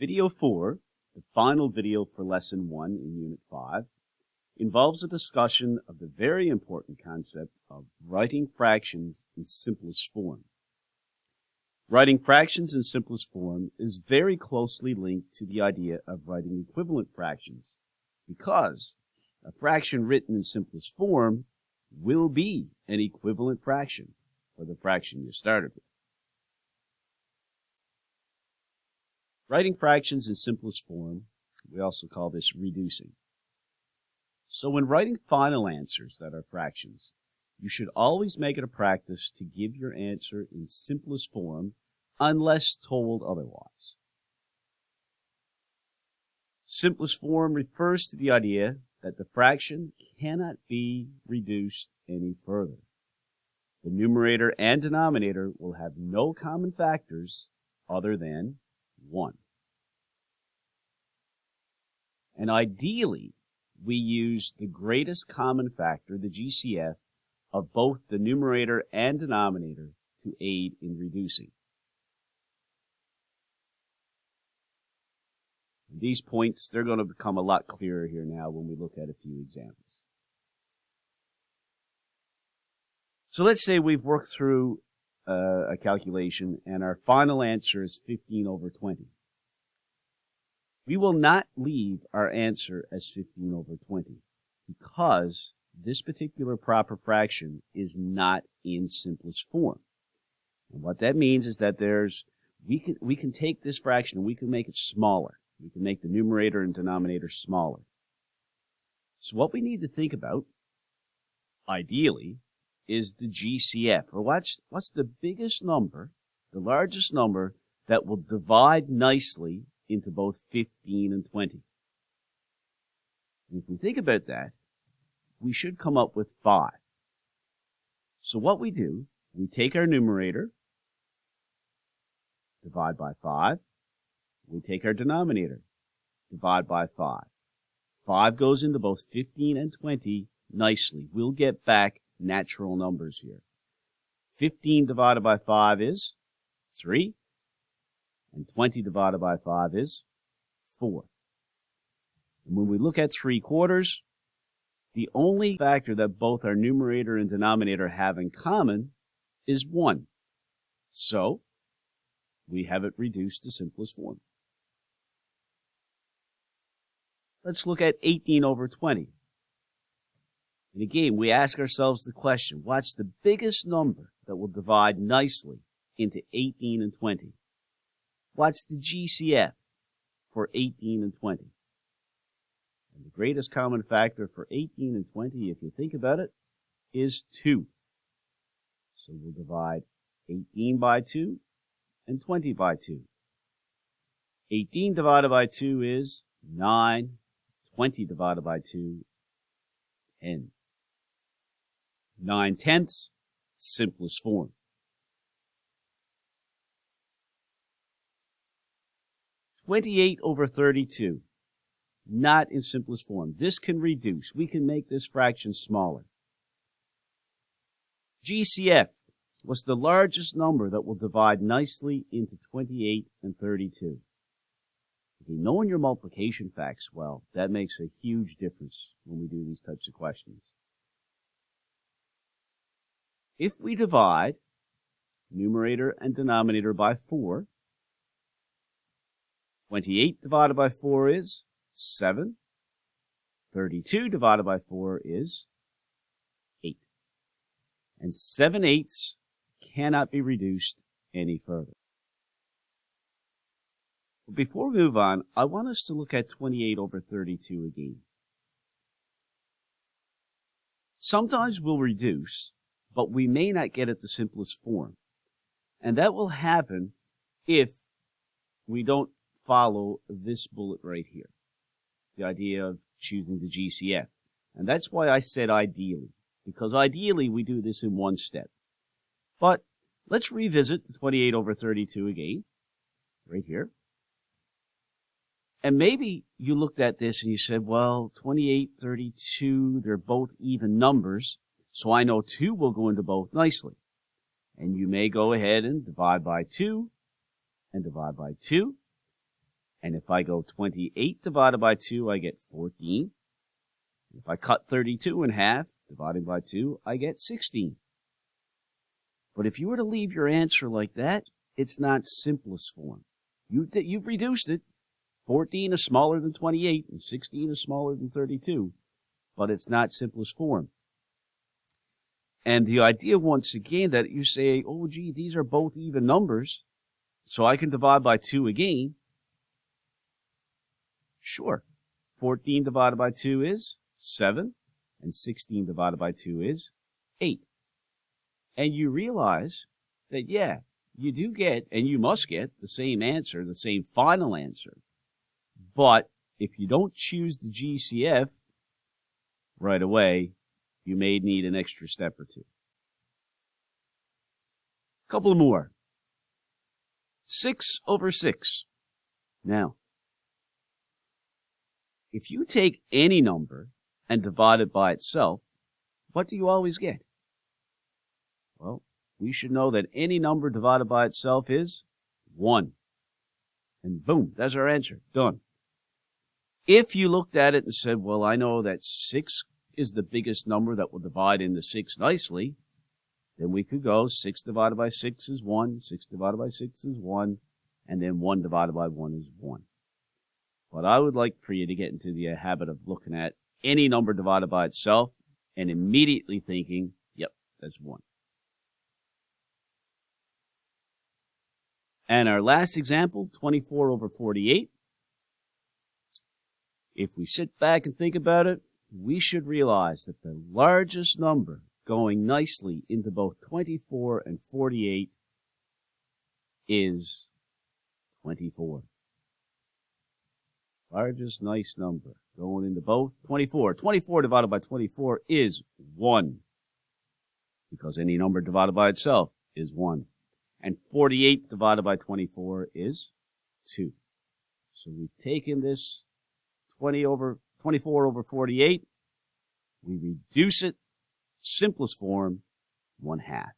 Video 4, the final video for Lesson 1 in Unit 5, involves a discussion of the very important concept of writing fractions in simplest form. Writing fractions in simplest form is very closely linked to the idea of writing equivalent fractions, because a fraction written in simplest form will be an equivalent fraction for the fraction you started with. Writing fractions in simplest form, we also call this reducing. So when writing final answers that are fractions, you should always make it a practice to give your answer in simplest form unless told otherwise. Simplest form refers to the idea that the fraction cannot be reduced any further. The numerator and denominator will have no common factors other than 1. And ideally, we use the greatest common factor, the GCF, of both the numerator and denominator to aid in reducing. And these points, they're going to become a lot clearer here now when we look at a few examples. So let's say we've worked through a calculation and our final answer is 15 over 20. We will not leave our answer as 15 over 20 because this particular proper fraction is not in simplest form. And what that means is that we can take this fraction and we can make it smaller. We can make the numerator and denominator smaller. So what we need to think about, ideally, is the GCF, or what's the biggest number, the largest number that will divide nicely into both 15 and 20. And if we think about that, we should come up with 5. So what we do, we take our numerator, divide by 5. We take our denominator, divide by 5. 5 goes into both 15 and 20 nicely. We'll get back natural numbers here. 15 divided by 5 is 3. And 20 divided by 5 is 4. And when we look at 3/4, the only factor that both our numerator and denominator have in common is 1. So, we have it reduced to simplest form. Let's look at 18 over 20. And again, we ask ourselves the question, what's the biggest number that will divide nicely into 18 and 20? What's the GCF for 18 and 20? And the greatest common factor for 18 and 20, if you think about it, is 2. So we'll divide 18 by 2 and 20 by 2. 18 divided by 2 is 9. 20 divided by 2, 10. 9/10, simplest form. 28 over 32, not in simplest form. This can reduce. We can make this fraction smaller. GCF, what's the largest number that will divide nicely into 28 and 32? If you know your multiplication facts well, that makes a huge difference when we do these types of questions. If we divide numerator and denominator by 4, 28 divided by 4 is 7. 32 divided by 4 is 8. And 7/8 cannot be reduced any further. But before we move on, I want us to look at 28 over 32 again. Sometimes we'll reduce, but we may not get at the simplest form. And that will happen if we don't follow this bullet right here, the idea of choosing the GCF. And that's why I said ideally, because ideally we do this in one step. But let's revisit the 28 over 32 again, right here. And maybe you looked at this and you said, well, 28, 32, they're both even numbers, so I know 2 will go into both nicely. And you may go ahead and divide by 2 and divide by 2. And if I go 28 divided by 2, I get 14. If I cut 32 in half, dividing by 2, I get 16. But if you were to leave your answer like that, it's not simplest form. You've reduced it. 14 is smaller than 28, and 16 is smaller than 32, but it's not simplest form. And the idea, once again, that you say, oh, gee, these are both even numbers, so I can divide by 2 again. Sure. 14 divided by 2 is 7, and 16 divided by 2 is 8. And you realize that, yeah, you do get, and you must get, the same answer, the same final answer. But if you don't choose the GCF right away, you may need an extra step or two. A couple more. 6 over 6. Now, if you take any number and divide it by itself, what do you always get? Well, we should know that any number divided by itself is 1. And boom, that's our answer. Done. If you looked at it and said, well, I know that 6 is the biggest number that will divide into 6 nicely, then we could go 6 divided by 6 is 1, 6 divided by 6 is 1, and then 1 divided by 1 is 1. But I would like for you to get into the habit of looking at any number divided by itself and immediately thinking, yep, that's 1. And our last example, 24 over 48. If we sit back and think about it, we should realize that the largest number going nicely into both 24 and 48 is 24. Largest nice number going into both 24. 24 divided by 24 is 1, because any number divided by itself is 1. And 48 divided by 24 is 2. So we've taken this 24 over 48. We reduce it, simplest form, 1/2.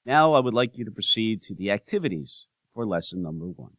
Now I would like you to proceed to the activities for lesson number 1.